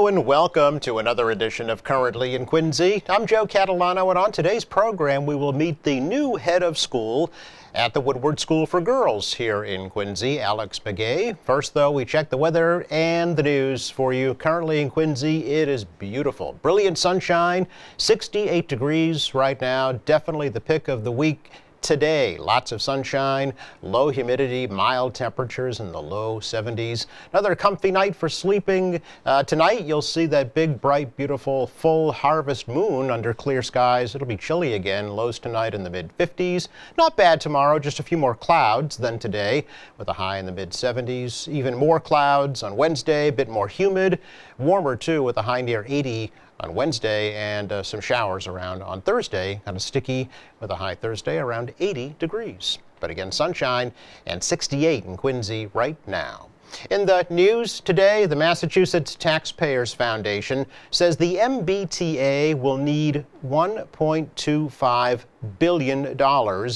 Hello and welcome to another edition of Currently in Quincy. I'm Joe Catalano, and on today's program we will meet the new head of school at the Woodward School for Girls here in Quincy, Alex McGay. First though, we check the weather and the news for you. Currently in Quincy, it is beautiful. Brilliant sunshine, 68 degrees right now, definitely the pick of the week. Today, lots of sunshine, low humidity, mild temperatures in the low 70s. Another comfy night for sleeping. Tonight, you'll see that big, bright, beautiful, full harvest moon under clear skies. It'll be chilly again. Lows tonight in the mid-50s. Not bad tomorrow, just a few more clouds than today with a high in the mid-70s. Even more clouds on Wednesday, a bit more humid. Warmer, too, with a high near 80 on Wednesday and some showers around on Thursday. Kind of sticky with a high Thursday around 80 degrees. But again, sunshine and 68 in Quincy right now. In the news today, the Massachusetts Taxpayers Foundation says the MBTA will need $1.25 billion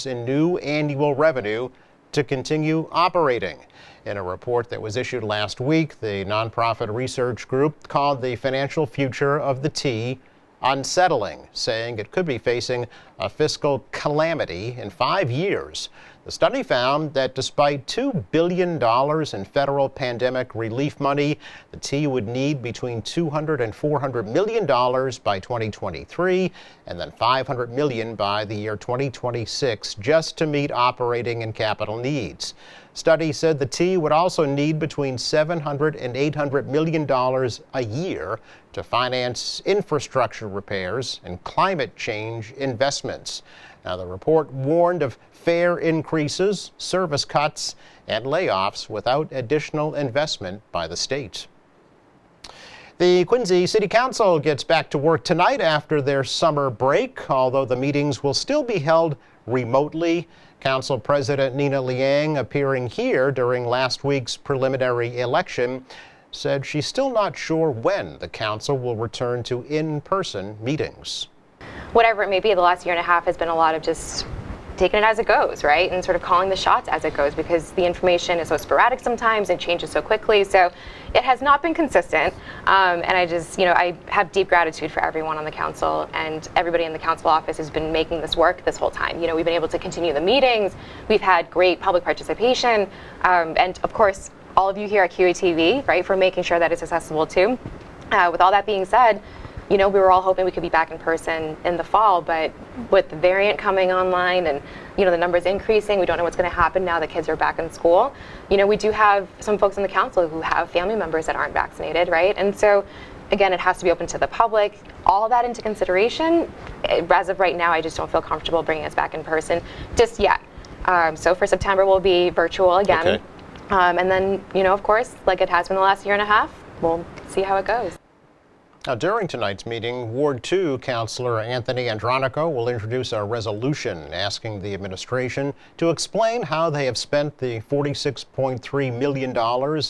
in new annual revenue to continue operating. In a report that was issued last week, the nonprofit research group called the financial future of the T unsettling, saying it could be facing a fiscal calamity in 5 years. The study found that despite $2 billion in federal pandemic relief money, the T would need between $200 and $400 million by 2023 and then $500 million by the year 2026 just to meet operating and capital needs. Study said the T would also need between $700 and $800 million a year to finance infrastructure repairs and climate change investments. Now, the report warned of fare increases, service cuts, and layoffs without additional investment by the state. The Quincy City Council gets back to work tonight after their summer break, although the meetings will still be held remotely. Council President Nina Liang, appearing here during last week's preliminary election, said she's still not sure when the council will return to in-person meetings. Whatever it may be, the last year and a half has been a lot of just taking it as it goes, right? And sort of calling the shots as it goes, because the information is so sporadic sometimes and changes so quickly. So it has not been consistent. And I just, I have deep gratitude for everyone on the council, and everybody in the council office has been making this work this whole time. We've been able to continue the meetings. We've had great public participation. And of course, all of you here at QETV, right, for making sure that it's accessible too. With all that being said, we were all hoping we could be back in person in the fall, but with the variant coming online and, the numbers increasing, we don't know what's going to happen now that kids are back in school. We do have some folks in the council who have family members that aren't vaccinated, right? And so, again, it has to be open to the public. All that into consideration, as of right now, I just don't feel comfortable bringing us back in person just yet. So for September, we'll be virtual again. Okay. And then, of course, like it has been the last year and a half, we'll see how it goes. Now, during tonight's meeting, Ward 2 Councilor Anthony Andronico will introduce a resolution asking the administration to explain how they have spent the $46.3 million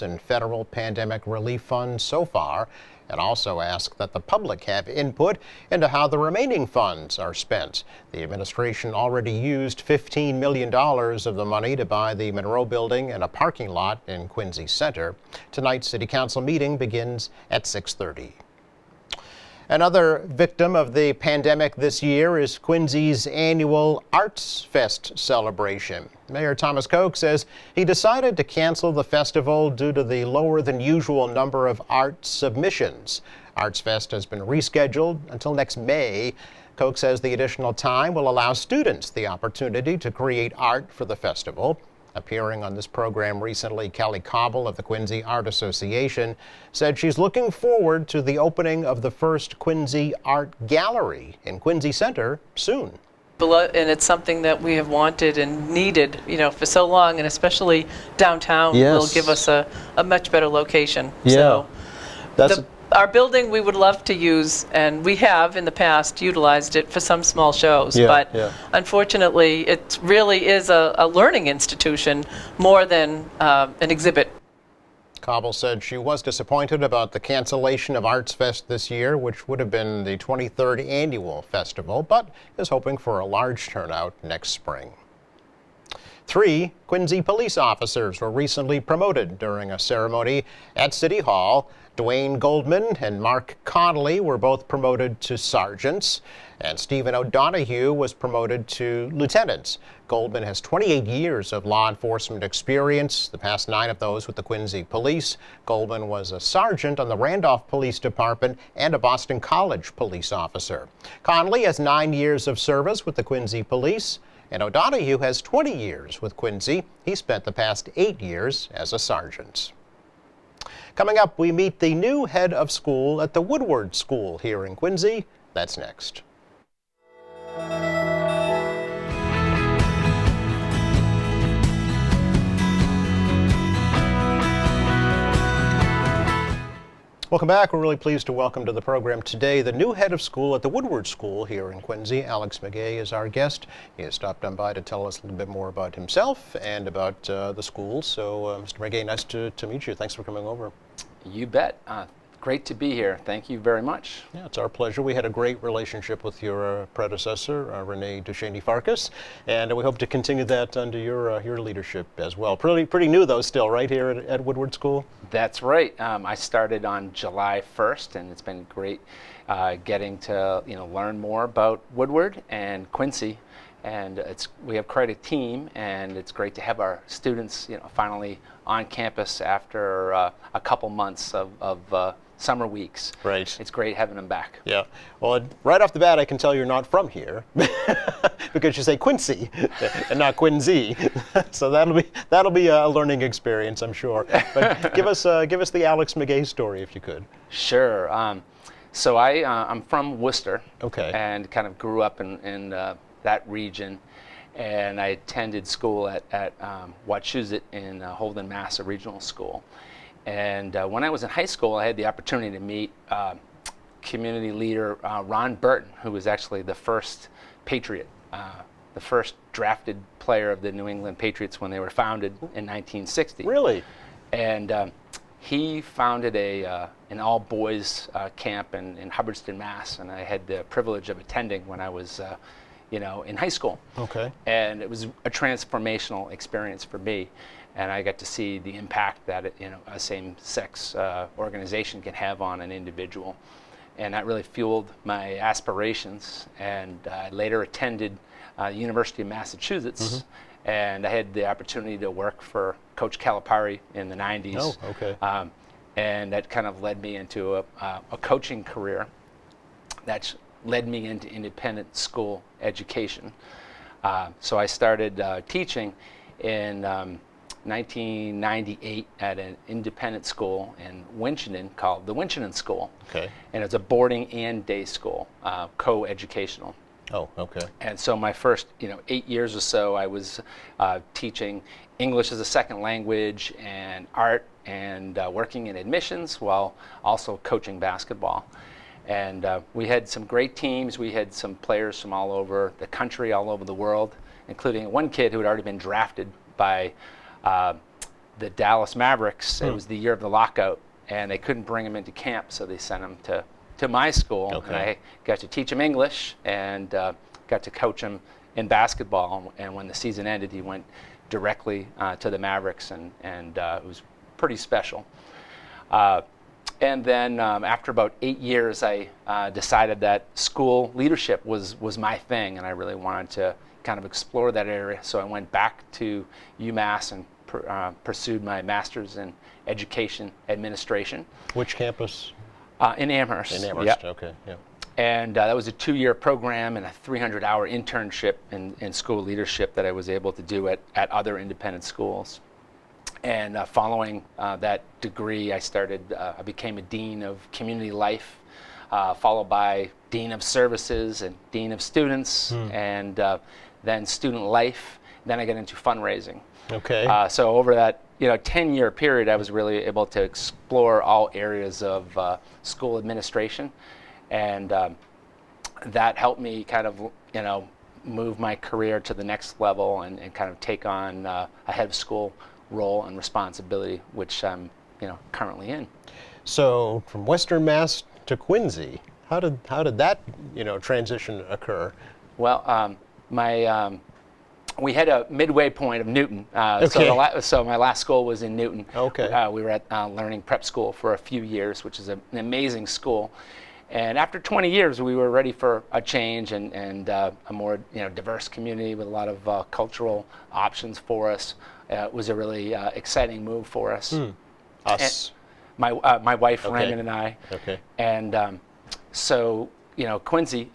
in federal pandemic relief funds so far, and also ask that the public have input into how the remaining funds are spent. The administration already used $15 million of the money to buy the Monroe Building and a parking lot in Quincy Center. Tonight's City Council meeting begins at 6:30. Another victim of the pandemic this year is Quincy's annual Arts Fest celebration. Mayor Thomas Koch says he decided to cancel the festival due to the lower than usual number of art submissions. Arts Fest has been rescheduled until next May. Koch says the additional time will allow students the opportunity to create art for the festival. Appearing on this program recently, Kelly Cobble of the Quincy Art Association said she's looking forward to the opening of the first Quincy Art Gallery in Quincy Center soon. And it's something that we have wanted and needed, for so long, and especially downtown will give us a much better location. Yeah. So our building we would love to use, and we have in the past utilized it for some small shows, but unfortunately it really is a learning institution more than an exhibit. Cobble said she was disappointed about the cancellation of Arts Fest this year, which would have been the 23rd annual festival, but is hoping for a large turnout next spring. 3 Quincy police officers were recently promoted during a ceremony at City Hall. Dwayne Goldman and Mark Connolly were both promoted to sergeants, and Stephen O'Donohue was promoted to lieutenants. Goldman has 28 years of law enforcement experience, the past 9 of those with the Quincy Police. Goldman was a sergeant on the Randolph Police Department and a Boston College police officer. Connolly has 9 years of service with the Quincy Police, and O'Donohue has 20 years with Quincy. He spent the past 8 years as a sergeant. Coming up, we meet the new head of school at the Woodward School here in Quincy. That's next. Welcome back. We're really pleased to welcome to the program today the new head of school at the Woodward School here in Quincy. Alex McGay is our guest. He has stopped on by to tell us a little bit more about himself and about the school. So, Mr. McGay, nice to meet you. Thanks for coming over. You bet. Great to be here. Thank you very much. Yeah, it's our pleasure. We had a great relationship with your predecessor, Renee Duchesne Farkas, and we hope to continue that under your leadership as well. Pretty new though, still, right here at Woodward School. That's right. I started on July 1st, and it's been great getting to learn more about Woodward and Quincy. And we have quite a team, and it's great to have our students finally on campus after a couple months of summer weeks. Right. It's great having them back. Yeah. Well, right off the bat, I can tell you're not from here because you say Quincy and not Quincy. So that'll be a learning experience, I'm sure. But give us the Alex McGay story, if you could. Sure. So I'm from Worcester. Okay. And kind of grew up in that region, and I attended school at Wachusett in Holden, Mass, a regional school. And when I was in high school, I had the opportunity to meet community leader Ron Burton, who was actually the first Patriot, the first drafted player of the New England Patriots when they were founded in 1960. Really? And he founded an all-boys camp in Hubbardston, Mass, and I had the privilege of attending when I was in high school. Okay. And it was a transformational experience for me, and I got to see the impact that a same-sex organization can have on an individual, and that really fueled my aspirations. And I later attended University of Massachusetts, and I had the opportunity to work for Coach Calipari in the 90s. Oh, okay. And that kind of led me into a coaching career that's led me into independent school education. So I started teaching in 1998 at an independent school in Winchendon called the Winchendon School. Okay. And it's a boarding and day school, co-educational. Oh, okay. And so my first 8 years or so, I was teaching English as a second language and art and working in admissions while also coaching basketball. And we had some great teams. We had some players from all over the country, all over the world, including one kid who had already been drafted by the Dallas Mavericks. It was the year of the lockout, and they couldn't bring him into camp, so they sent him to my school. Okay. And I got to teach him English and got to coach him in basketball. And when the season ended, he went directly to the Mavericks, and it was pretty special. And then after about 8 years, I decided that school leadership was my thing, and I really wanted to kind of explore that area. So I went back to UMass and pursued my master's in education administration. Which campus? In Amherst. In Amherst, Yep. okay. Yeah. And that was a 2-year program and a 300-hour internship in school leadership that I was able to do at other independent schools. And following that degree, I became a dean of community life, followed by dean of services and dean of students, and then student life. Then I got into fundraising. Okay. So over that 10-year period, I was really able to explore all areas of school administration, and that helped me kind of move my career to the next level and kind of take on a head of school role and responsibility, which I'm currently in. So from Western Mass to Quincy, how did that transition occur? Well, my we had a midway point of Newton. So my last school was in Newton. Okay. We were at Learning Prep School for a few years, which is an amazing school. And after 20 years, we were ready for a change and a more diverse community with a lot of cultural options for us. It was a really exciting move for us. Us. And my wife Raymond and I. Okay. And so Quincy.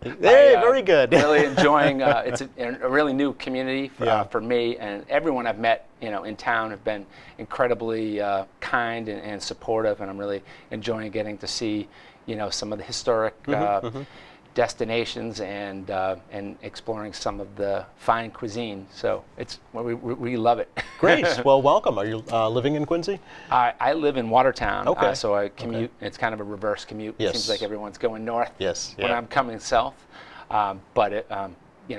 Hey, very good. Really enjoying. It's a really new community for me, and everyone I've met, in town have been incredibly kind and supportive, and I'm really enjoying getting to see, some of the historic destinations and exploring some of the fine cuisine. So we love it. Great. Well, welcome. Are you living in Quincy? I live in Watertown. Okay. So I commute. Okay. It's kind of a reverse commute. Yes. It seems like everyone's going north. Yes. When I'm coming south. But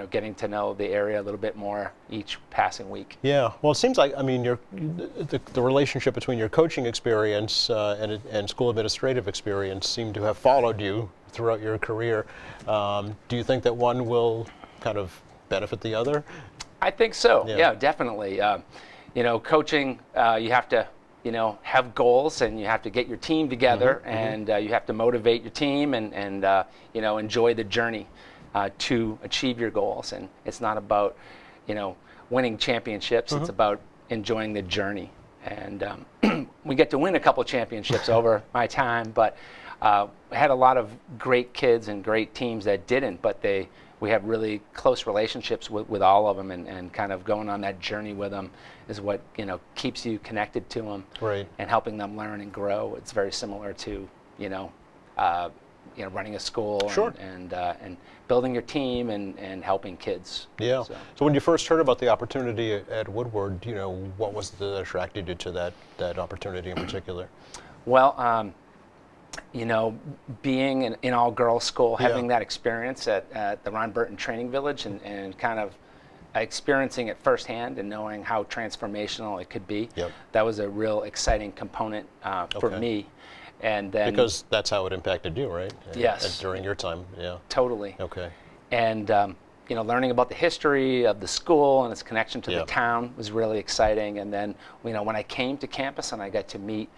getting to know the area a little bit more each passing week. Yeah. Well, it seems like the relationship between your coaching experience and school administrative experience seem to have followed you throughout your career. Do you think that one will kind of benefit the other? I think so. Yeah, definitely. Coaching, you have to, have goals, and you have to get your team together, and you have to motivate your team and enjoy the journey to achieve your goals. And it's not about, winning championships. It's about enjoying the journey. And we get to win a couple championships over my time, but I had a lot of great kids and great teams that didn't, but we have really close relationships with all of them, and kind of going on that journey with them is what keeps you connected to them, right, and helping them learn and grow. It's very similar to running a school, sure, and building your team and helping kids. Yeah. So when you first heard about the opportunity at Woodward, what was that attracted you to that opportunity in particular? Well, being in an all-girls school, having that experience at the Ron Burton Training Village, and kind of experiencing it firsthand and knowing how transformational it could be, that was a real exciting component for me. And then, because that's how it impacted you, right? Yes. During your time, yeah. Totally. Okay. And learning about the history of the school and its connection to the town was really exciting. And then, when I came to campus and I got to meet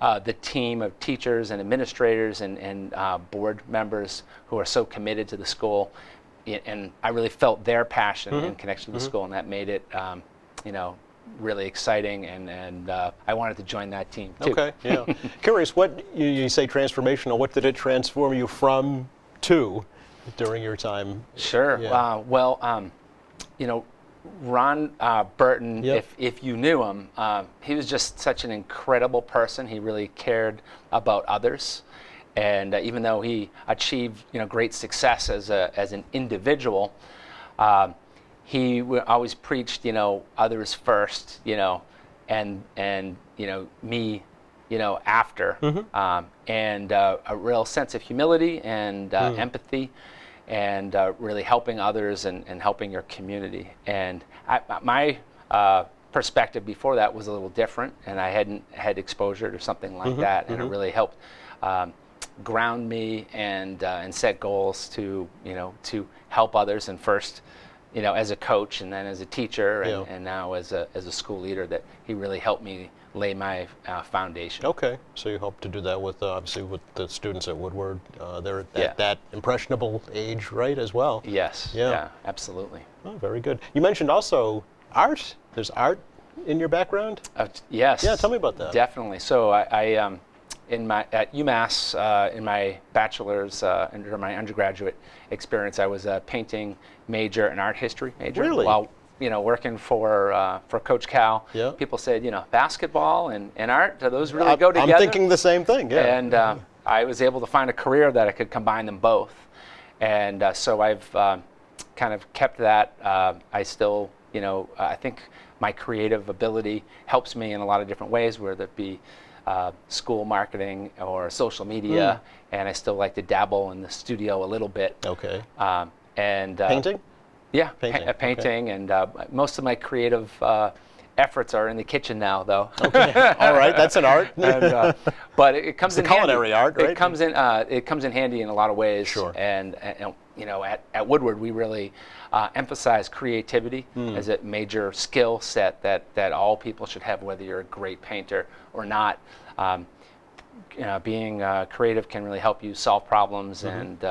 the team of teachers and administrators and board members who are so committed to the school, and I really felt their passion and connection to the school, and that made it, really exciting, and I wanted to join that team too. Okay, yeah. Curious, what you say transformational, what did it transform you from to during your time? Sure. Yeah. Ron Burton, if you knew him, he was just such an incredible person. He really cared about others, and even though he achieved great success as an individual, he always preached others first, and me, after, and a real sense of humility and empathy, and really helping others and helping your community. And my perspective before that was a little different, and I hadn't had exposure to something like that, and it really helped ground me and set goals to help others, and first as a coach, and then as a teacher, and now as a school leader, that he really helped me lay my foundation. Okay, so you hope to do that with obviously with the students at Woodward. They're at that impressionable age, right, as well? Yes. Yeah, absolutely. Oh, very good. You mentioned also art. There's art in your background? Yes. Yeah, tell me about that. Definitely. So I at UMass, in my bachelor's and my undergraduate experience, I was a painting major and art history major. Really? While working for Coach Cal, people said, basketball and art, do those really go together? I'm thinking the same thing. Yeah. And I was able to find a career that I could combine them both, and so I've kind of kept that. I still, I think my creative ability helps me in a lot of different ways, whether it be school marketing or social media, and I still like to dabble in the studio a little bit. Okay. And painting? Yeah, Okay. painting, and most of my creative efforts are in the kitchen now, though. Okay. All right, that's an art. And, but it comes it's in culinary handy. art, right? It comes in handy in a lot of ways. Sure. And at Woodward, we really emphasize creativity as a major skill set that all people should have, whether you're a great painter or not. Being creative can really help you solve problems and,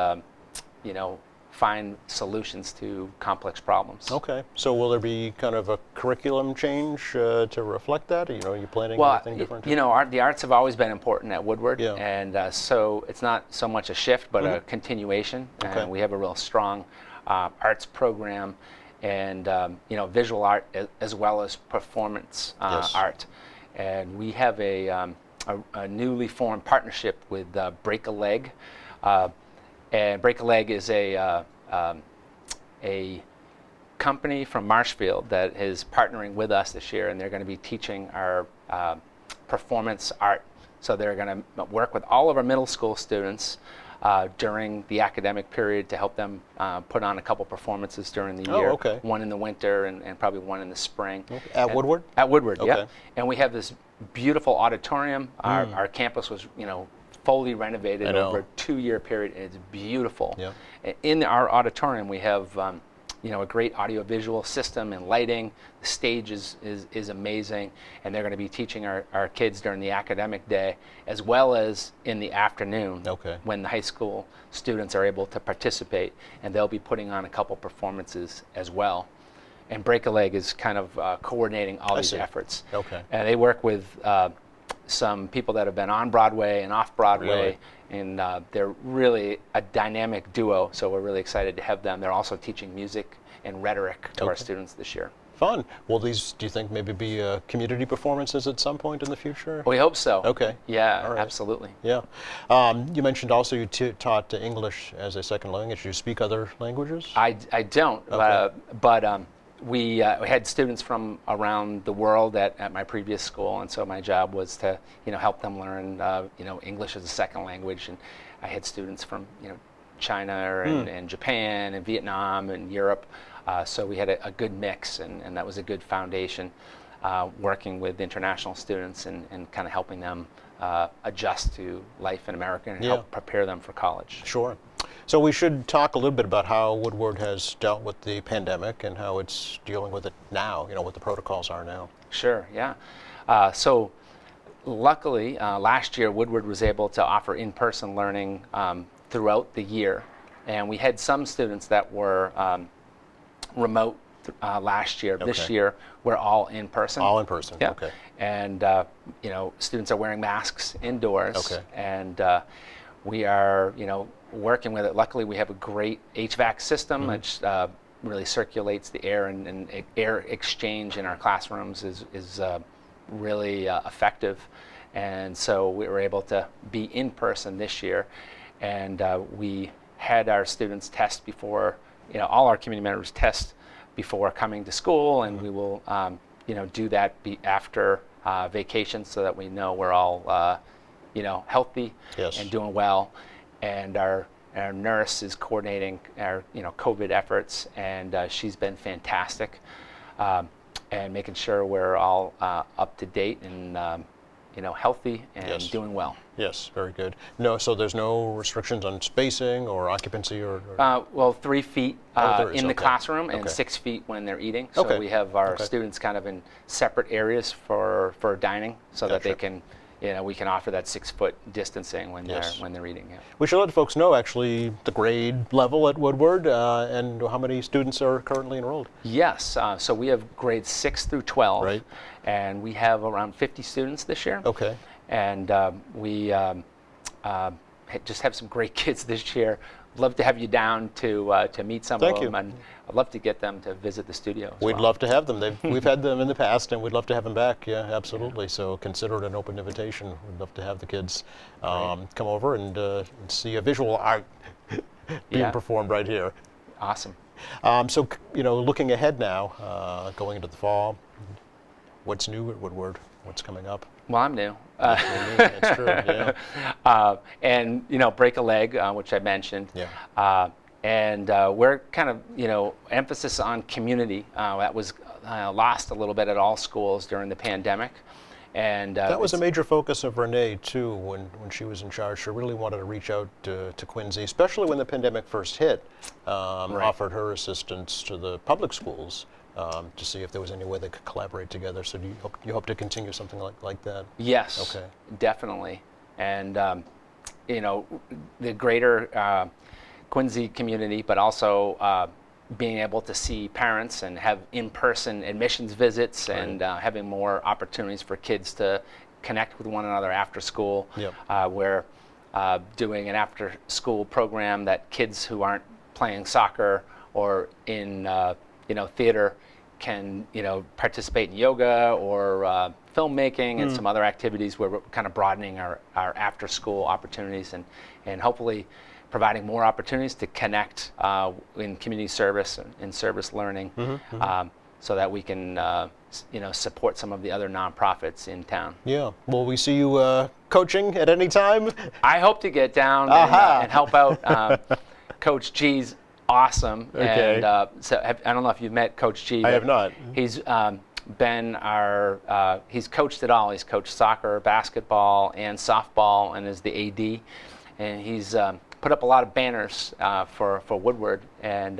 find solutions to complex problems. Okay. So will there be kind of a curriculum change to reflect that? Are you planning anything different? The arts have always been important at Woodward, Yeah. and so it's not so much a shift, but a continuation. Okay. And we have a real strong arts program, and visual art as well as performance Yes. art. And we have a newly formed partnership with Break a Leg. And Break a Leg is a company from Marshfield that is partnering with us this year, and they're going to be teaching our performance art. So they're going to work with all of our middle school students during the academic period to help them put on a couple performances during the year. Okay. One in the winter and probably one in the spring. At Woodward? At Woodward, yeah. Okay. And we have this beautiful auditorium. Our campus was, fully renovated I know. over a 2-year period, and it's beautiful. Yeah. In our auditorium, we have a great audiovisual system and lighting. The stage is amazing, and they're going to be teaching our kids during the academic day as well as in the afternoon when the high school students are able to participate, and they'll be putting on a couple performances as well. And Break a Leg is kind of coordinating all these efforts. Okay. And they work with some people that have been on Broadway and off Broadway, and they're really a dynamic duo, so we're really excited to have them. They're also teaching music and rhetoric to our students this year. Fun. Will these, do you think, maybe be community performances at some point in the future? We hope so. Okay. Yeah, All right. absolutely. Yeah. You mentioned also you taught English as a second language. Do you speak other languages? I don't, Okay. but we had students from around the world at my previous school, and so my job was to help them learn English as a second language. And I had students from China and Japan and Vietnam and Europe, so we had a good mix, and that was a good foundation, working with international students and kind of helping them adjust to life in America and help prepare them for college. Sure. So we should talk a little bit about how Woodward has dealt with the pandemic and how it's dealing with it now, what the protocols are now. Sure, yeah. So luckily, last year Woodward was able to offer in-person learning throughout the year. And we had some students that were remote last year. This year, we're all in person. All in person, yeah. Okay. And, students are wearing masks indoors. Okay. And we are, working with it. Luckily, we have a great HVAC system, which really circulates the air, and air exchange in our classrooms is really effective. And so we were able to be in person this year. And we had our students test before, all our community members test before coming to school, and we will, do that after vacation so that we know we're all, healthy and doing well. And our nurse is coordinating our, COVID efforts, and she's been fantastic, and making sure we're all up to date and, healthy and doing well. Yes, very good. No, so there's no restrictions on spacing or occupancy or? Well, 3 feet in the classroom and Okay. 6 feet when they're eating. So we have our students kind of in separate areas for dining, so that they can, we can offer that 6-foot distancing when they're eating. Yeah. We should let folks know actually the grade level at Woodward and how many students are currently enrolled. Yes, so we have grades 6 through 12, Right. and we have around 50 students this year. Okay. And we just have some great kids this year. Love to have you down to meet some Thank of you. them, and I'd love to get them to visit the studio. We'd love to have them. We've had them in the past, and we'd love to have them back. Yeah, absolutely. So consider it an open invitation. We'd love to have the kids come over and see a visual art being performed right here. Awesome. So, looking ahead now, going into the fall, what's new at Woodward? What's coming up? Well, I'm new. That's true, yeah. And, Break a Leg, which I mentioned. Yeah. And we're kind of, emphasis on community. That was lost a little bit at all schools during the pandemic. And that was a major focus of Renee, too, when she was in charge. She really wanted to reach out to Quincy, especially when the pandemic first hit, offered her assistance to the public schools to see if there was any way they could collaborate together. So do you hope to continue something like that? Yes, okay. Definitely. And, the greater Quincy community, but also being able to see parents and have in-person admissions visits and having more opportunities for kids to connect with one another after school. Yep. We're doing an after-school program that kids who aren't playing soccer or in theater can participate in yoga or filmmaking and some other activities where we're kind of broadening our after-school opportunities and hopefully providing more opportunities to connect in community service and in service learning, so that we can support some of the other nonprofits in town. Yeah. Will we see you coaching at any time? I hope to get down and help out. Coach G's awesome. Okay. And so I don't know if you've met Coach G. I have not. He's been he's coached it all. He's coached soccer, basketball, and softball, and is the AD. And he's put up a lot of banners for Woodward, and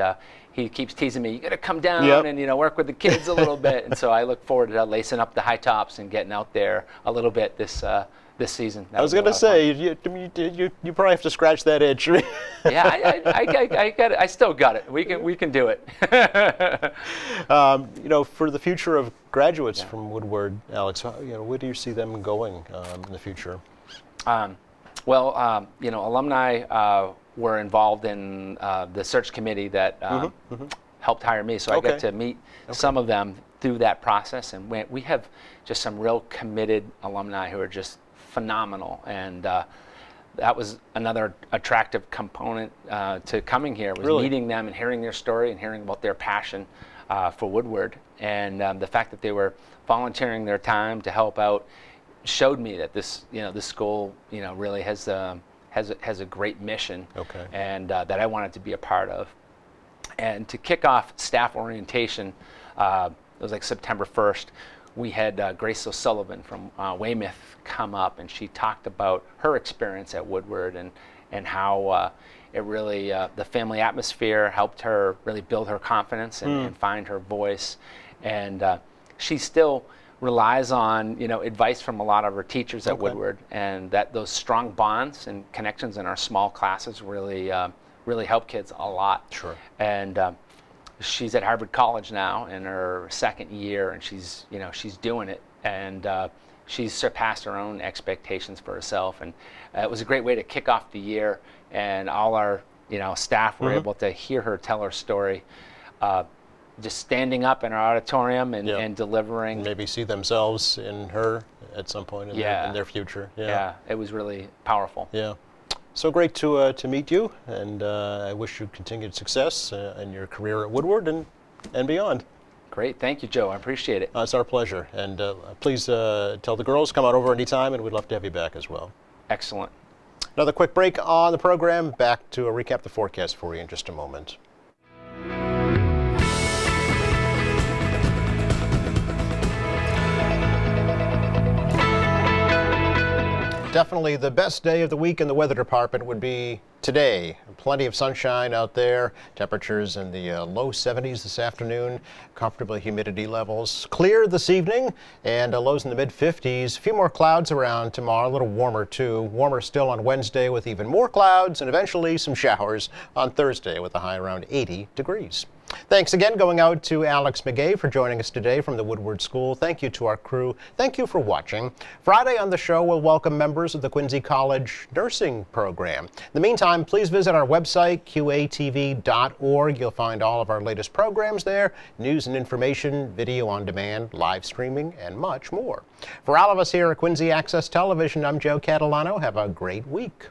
he keeps teasing me, you got to come down and work with the kids a little bit. And so I look forward to lacing up the high tops and getting out there a little bit this season. I was going to say, you probably have to scratch that itch. Yeah, I got it. I still got it. We can do it. For the future of graduates from Woodward, Alex, where do you see them going in the future? Alumni were involved in the search committee that helped hire me, so I got to meet some of them through that process, and we have just some real committed alumni who are just phenomenal, and that was another attractive component to coming here, was meeting them and hearing their story and hearing about their passion for Woodward, and the fact that they were volunteering their time to help out showed me that this school really has a great mission, and that I wanted to be a part of. And to kick off staff orientation, it was like September 1st. We had Grace O'Sullivan from Weymouth come up, and she talked about her experience at Woodward and how it really the family atmosphere helped her really build her confidence and find her voice, and she still relies on advice from a lot of her teachers at Woodward, and that those strong bonds and connections in our small classes really help kids a lot. Sure. And she's at Harvard College now in her second year, and she's doing it, and she's surpassed her own expectations for herself, and it was a great way to kick off the year, and all our staff were able to hear her tell her story. Just standing up in our auditorium and delivering. Maybe see themselves in her at some point in their future. Yeah, it was really powerful. Yeah. So great to meet you, and I wish you continued success in your career at Woodward and beyond. Great. Thank you, Joe. I appreciate it. It's our pleasure. And please tell the girls, come on over anytime, and we'd love to have you back as well. Excellent. Another quick break on the program. Back to recap the forecast for you in just a moment. Definitely the best day of the week in the weather department would be today. Plenty of sunshine out there. Temperatures in the low 70s this afternoon. Comfortable humidity levels. Clear this evening and lows in the mid 50s. A few more clouds around tomorrow. A little warmer too. Warmer still on Wednesday with even more clouds and eventually some showers on Thursday with a high around 80 degrees. Thanks again going out to Alex McGay for joining us today from the Woodward School. Thank you to our crew. Thank you for watching. Friday on the show, we'll welcome members of the Quincy College Nursing Program. In the meantime, please visit our website, qatv.org. You'll find all of our latest programs there, news and information, video on demand, live streaming, and much more. For all of us here at Quincy Access Television, I'm Joe Catalano. Have a great week.